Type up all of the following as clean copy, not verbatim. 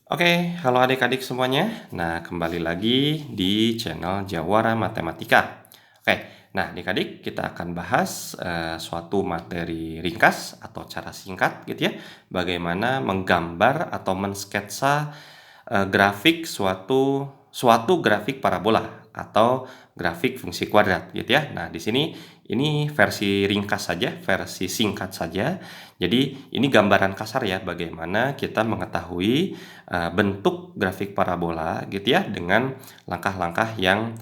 Oke, halo adik-adik semuanya. Nah, kembali lagi di channel Jawara Matematika. Oke, nah adik-adik kita akan bahas suatu materi ringkas atau cara singkat gitu ya. Bagaimana menggambar atau mensketsa grafik suatu grafik parabola atau grafik fungsi kuadrat gitu ya. Nah, di sini ini versi ringkas saja, versi singkat saja. Jadi, ini gambaran kasar ya bagaimana kita mengetahui bentuk grafik parabola gitu ya dengan langkah-langkah yang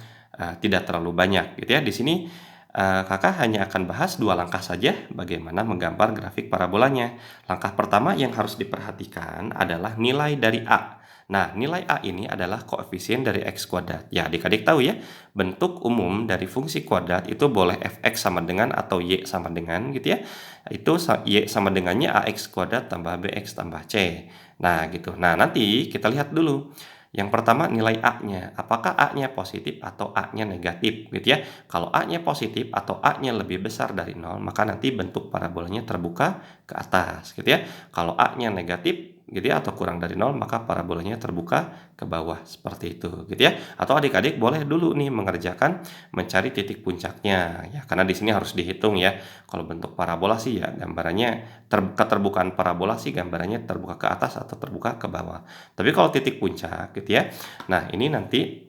tidak terlalu banyak gitu ya. Di sini kakak hanya akan bahas 2 langkah saja bagaimana menggambar grafik parabolanya. Langkah pertama yang harus diperhatikan adalah nilai dari A. Nah, nilai A ini adalah koefisien dari X kuadrat. Ya, adik-adik tahu ya, bentuk umum dari fungsi kuadrat itu boleh fx sama dengan atau y sama dengan gitu ya. Itu y sama dengannya ax kuadrat tambah bx tambah c. Nah, gitu. Nah, nanti kita lihat dulu. Yang pertama nilai A-nya. Apakah A-nya positif atau A-nya negatif gitu ya. Kalau A-nya positif atau A-nya lebih besar dari 0, maka nanti bentuk parabolanya terbuka ke atas gitu ya. Kalau A-nya negatif gitu ya atau kurang dari 0, maka parabolanya terbuka ke bawah seperti itu gitu ya. Atau adik-adik boleh dulu nih mengerjakan mencari titik puncaknya ya, karena di sini harus dihitung ya. Kalau bentuk parabola sih ya gambarannya keterbukaan parabola sih gambarannya terbuka ke atas atau terbuka ke bawah. Tapi kalau titik puncak gitu ya. Nah, ini nanti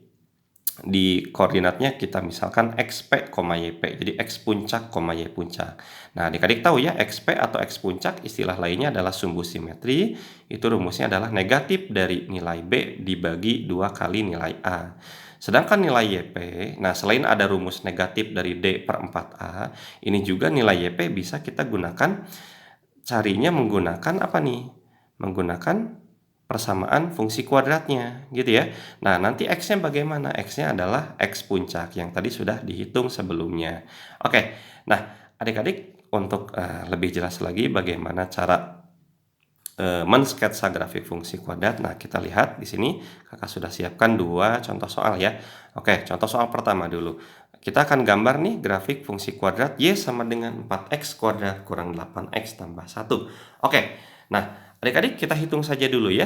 di koordinatnya kita misalkan xp, yp. Jadi x puncak, y puncak. Nah, adik-adik tahu ya, xp atau x puncak istilah lainnya adalah sumbu simetri. Itu rumusnya adalah negatif dari nilai b dibagi 2 kali nilai a. Sedangkan nilai yp, nah selain ada rumus negatif dari d per 4a, ini juga nilai yp bisa kita gunakan carinya menggunakan apa nih? Menggunakan persamaan fungsi kuadratnya gitu ya. Nah, nanti x-nya bagaimana? X-nya adalah x puncak yang tadi sudah dihitung sebelumnya. Oke. Nah, adik-adik untuk lebih jelas lagi bagaimana cara mensketsa grafik fungsi kuadrat. Nah, kita lihat di sini kakak sudah siapkan 2 contoh soal ya. Oke, contoh soal pertama dulu. Kita akan gambar nih grafik fungsi kuadrat y sama dengan 4x kuadrat kurang 8x tambah 1. Oke, nah adik-adik kita hitung saja dulu ya.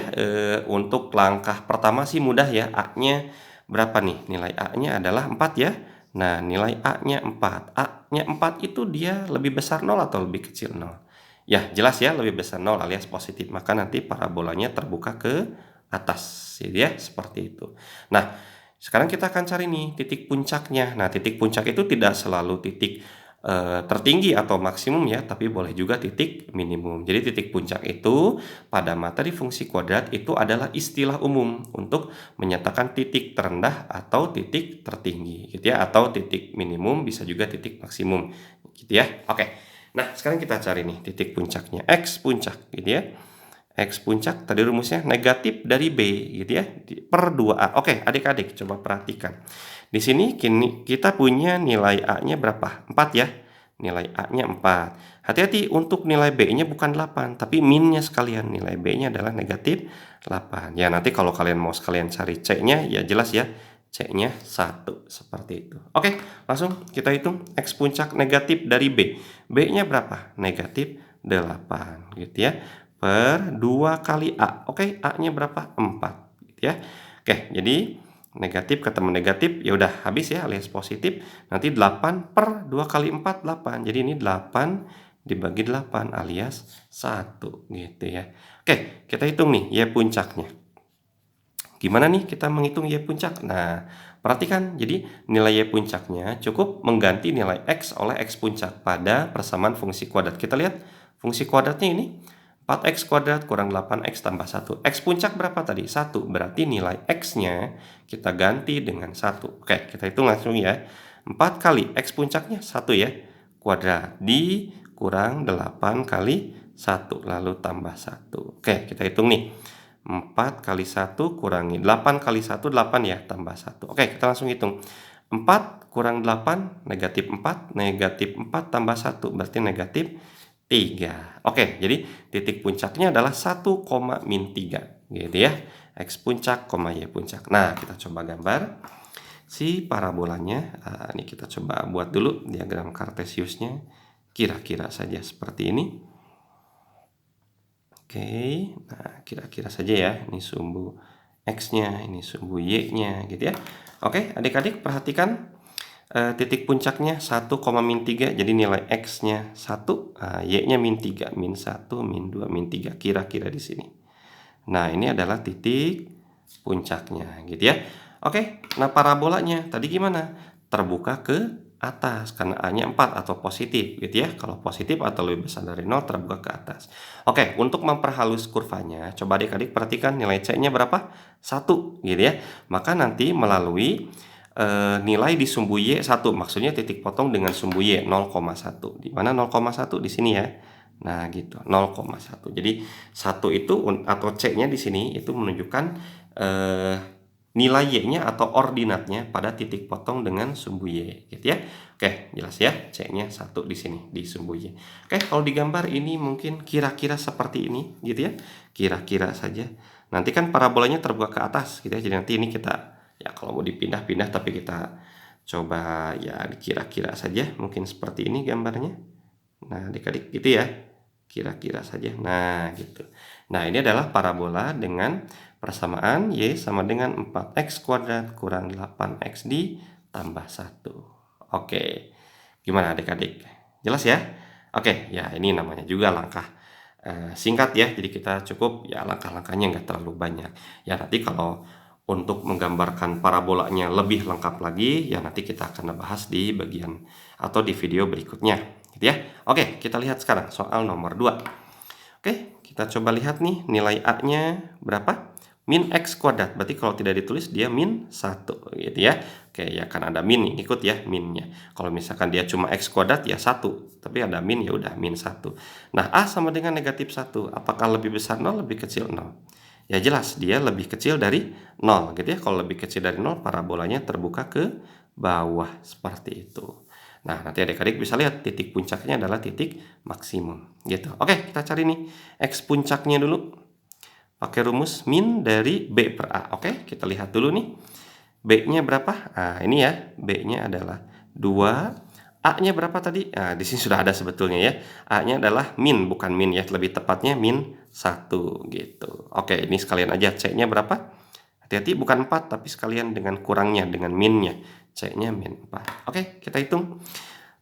Untuk langkah pertama sih mudah ya. A-nya berapa nih? Nilai A-nya adalah 4 ya. Nah, nilai A-nya 4. A-nya 4 itu dia lebih besar 0 atau lebih kecil 0? Ya, jelas ya, lebih besar 0 alias positif. Maka nanti parabolanya terbuka ke atas, ya, seperti itu. Nah, sekarang kita akan cari nih titik puncaknya. Nah, titik puncak itu tidak selalu titik tertinggi atau maksimum ya, tapi boleh juga titik minimum. Jadi titik puncak itu pada materi fungsi kuadrat itu adalah istilah umum untuk menyatakan titik terendah atau titik tertinggi, gitu ya, atau titik minimum bisa juga titik maksimum, gitu ya. Oke. Nah, sekarang kita cari nih titik puncaknya, X puncak, gitu ya. X puncak tadi rumusnya negatif dari B gitu ya per 2A. Oke, adik-adik coba perhatikan. Di sini kita punya nilai A-nya berapa? 4 ya. Nilai A-nya 4. Hati-hati untuk nilai B-nya bukan 8, tapi minnya sekalian. Nilai B-nya adalah negatif 8. Ya, nanti kalau kalian mau sekalian cari C-nya ya jelas ya. C-nya 1 seperti itu. Oke, langsung kita hitung X puncak negatif dari B. B-nya berapa? Negatif 8 gitu ya per 2 kali A. Oke, A-nya berapa? 4 gitu ya. Oke, jadi negatif ketemu negatif ya udah habis ya alias positif. Nanti 8 per 2 kali 4 8. Jadi ini 8 dibagi 8 alias 1 gitu ya. Oke, kita hitung nih Y puncaknya. Gimana nih kita menghitung Y puncak? Nah, perhatikan. Jadi nilai Y puncaknya cukup mengganti nilai X oleh X puncak pada persamaan fungsi kuadrat. Kita lihat fungsi kuadratnya ini 4x kuadrat kurang 8x tambah 1. X puncak berapa tadi? 1. Berarti nilai X-nya kita ganti dengan 1. Oke, kita hitung langsung ya. 4 kali X puncaknya 1 ya. Kuadrat dikurang 8 kali 1. Lalu tambah 1. Oke, kita hitung nih. 4 kali 1 kurangi 8 kali 1 8 ya tambah 1. Oke, kita langsung hitung. 4 kurang 8 negatif 4, negatif 4 tambah 1 berarti negatif 3. Oke, jadi titik puncaknya adalah 1, min 3 gitu ya. X puncak, Y puncak. Nah, kita coba gambar si parabolanya. Ini kita coba buat dulu diagram kartesiusnya. Kira-kira saja seperti ini. Oke, nah kira-kira saja ya, ini sumbu X-nya, ini sumbu Y-nya gitu ya. Oke, adik-adik perhatikan titik puncaknya 1,-3, jadi nilai X-nya 1, Y-nya -3, -1, -2, -3, kira-kira di sini. Nah, ini adalah titik puncaknya gitu ya. Oke, nah parabolanya tadi gimana? Terbuka ke atas karena A-nya 4 atau positif gitu ya. Kalau positif atau lebih besar dari 0 terbuka ke atas. Oke, untuk memperhalus kurvanya, coba adik-adik perhatikan nilai C-nya berapa? 1 gitu ya. Maka nanti melalui nilai di sumbu Y 1, maksudnya titik potong dengan sumbu Y 0,1. Di mana 0,1 di sini ya. Nah, gitu, 0,1. Jadi 1 itu atau C-nya di sini itu menunjukkan nilai Y-nya atau ordinatnya pada titik potong dengan sumbu Y, gitu ya. Oke, jelas ya, C-nya 1 di sini, di sumbu Y. Oke, kalau digambar ini mungkin kira-kira seperti ini, gitu ya. Kira-kira saja. Nanti kan parabolanya terbuka ke atas, gitu ya. Jadi nanti ini kita, ya kalau mau dipindah-pindah, tapi kita coba ya kira-kira saja, mungkin seperti ini gambarnya. Nah, adik-adik gitu ya. Kira-kira saja. Nah, gitu. Nah, ini adalah parabola dengan persamaan Y sama dengan 4X kuadrat kurang 8X ditambah 1. Oke. Gimana adik-adik? Jelas ya? Oke, ya ini namanya juga langkah singkat ya. Jadi kita cukup ya langkah-langkahnya nggak terlalu banyak. Ya nanti kalau untuk menggambarkan parabolanya lebih lengkap lagi, ya nanti kita akan bahas di bagian atau di video berikutnya, gitu ya. Oke, kita lihat sekarang soal nomor 2. Oke, kita coba lihat nih nilai A-nya berapa? Min X kuadrat, berarti kalau tidak ditulis dia min 1, gitu ya. Oke, ya kan ada min, ikut ya minnya. Kalau misalkan dia cuma X kuadrat ya 1, tapi ada min ya udah min 1. Nah, A sama dengan negatif 1, apakah lebih besar 0, lebih kecil 0? Ya jelas, dia lebih kecil dari 0, gitu ya. Kalau lebih kecil dari 0, parabolanya terbuka ke bawah, seperti itu. Nah, nanti adik-adik bisa lihat titik puncaknya adalah titik maksimum, gitu. Oke, kita cari nih X puncaknya dulu. Pakai rumus min dari B per A. Oke, kita lihat dulu nih. B-nya berapa? Nah, ini ya. B-nya adalah 2. A-nya berapa tadi? Nah, di sini sudah ada sebetulnya ya. A-nya adalah min, bukan min ya. Lebih tepatnya min 1 gitu. Oke, ini sekalian aja. C-nya berapa? Hati-hati bukan 4, tapi sekalian dengan kurangnya, dengan minnya. C-nya min 4. Oke, kita hitung.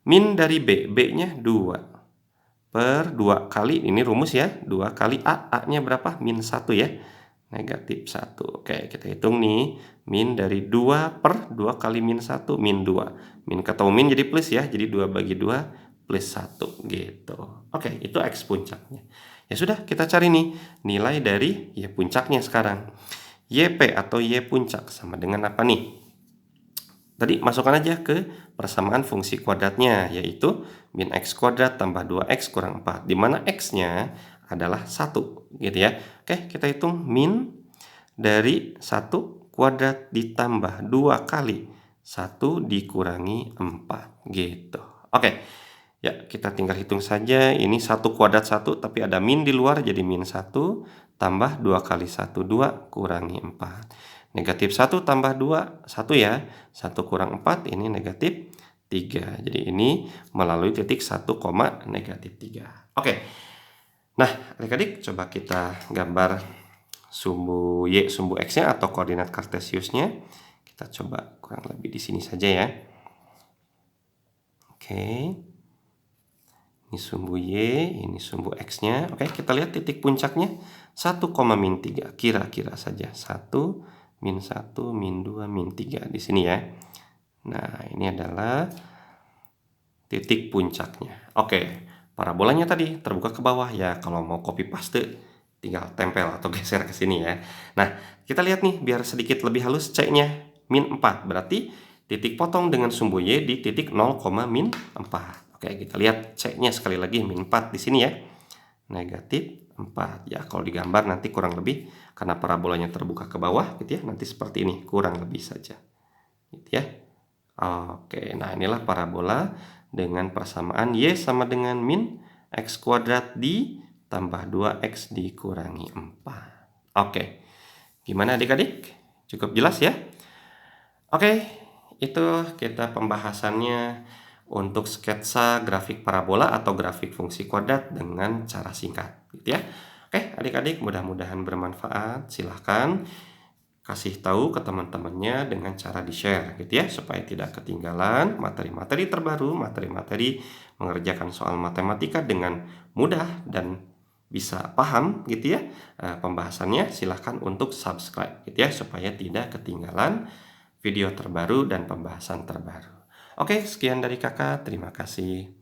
Min dari B. B-nya 2. Per 2 kali, ini rumus ya. 2 kali A. A-nya berapa? Min 1 ya. Negatif 1. Oke, kita hitung nih. Min dari 2 per 2 kali min 1, min 2. Min ketemu min jadi plus ya. Jadi 2 bagi 2 plus 1 gitu. Oke, itu X puncaknya. Ya sudah, kita cari nih nilai dari Y puncaknya sekarang. YP atau Y puncak sama dengan apa nih? Tadi masukkan aja ke persamaan fungsi kuadratnya, yaitu min X kuadrat tambah 2X kurang 4, di mana X-nya adalah 1, gitu ya. Oke, kita hitung min dari 1 kuadrat ditambah 2 kali 1 dikurangi 4, gitu. Oke, ya kita tinggal hitung saja. Ini 1 kuadrat 1, tapi ada min di luar, jadi min 1 tambah 2 kali 1, 2 kurangi 4. Negatif 1 tambah 2, 1 ya. 1 kurang 4, ini negatif 3. Jadi ini melalui titik 1, negatif 3. Oke. Nah, adik-adik coba kita gambar sumbu Y, sumbu X-nya atau koordinat kartesiusnya. Kita coba kurang lebih di sini saja ya. Oke. Ini sumbu Y, ini sumbu X-nya. Oke, kita lihat titik puncaknya 1, min 3. Kira-kira saja 1, min 1, min 2, min 3 di sini ya. Nah, ini adalah titik puncaknya. Oke, parabolanya tadi terbuka ke bawah ya. Kalau mau copy paste tinggal tempel atau geser ke sini ya. Nah, kita lihat nih biar sedikit lebih halus C-nya min 4. Berarti titik potong dengan sumbu Y di titik 0, min 4. Oke, kita lihat C-nya sekali lagi min 4 di sini ya. Negatif 4. Ya, kalau digambar nanti kurang lebih karena parabolanya terbuka ke bawah gitu ya. Nanti seperti ini, kurang lebih saja. Gitu ya. Oke, nah inilah parabola dengan persamaan Y sama dengan min X kuadrat ditambah 2X dikurangi 4. Oke. Gimana adik-adik? Cukup jelas ya? Oke, itu kita pembahasannya untuk sketsa grafik parabola atau grafik fungsi kuadrat dengan cara singkat, gitu ya. Oke, adik-adik mudah-mudahan bermanfaat. Silahkan kasih tahu ke teman-temannya dengan cara di-share gitu ya, supaya tidak ketinggalan materi-materi terbaru, materi-materi mengerjakan soal matematika dengan mudah dan bisa paham gitu ya pembahasannya. Silahkan untuk subscribe gitu ya, supaya tidak ketinggalan video terbaru dan pembahasan terbaru. Oke, sekian dari kakak, terima kasih.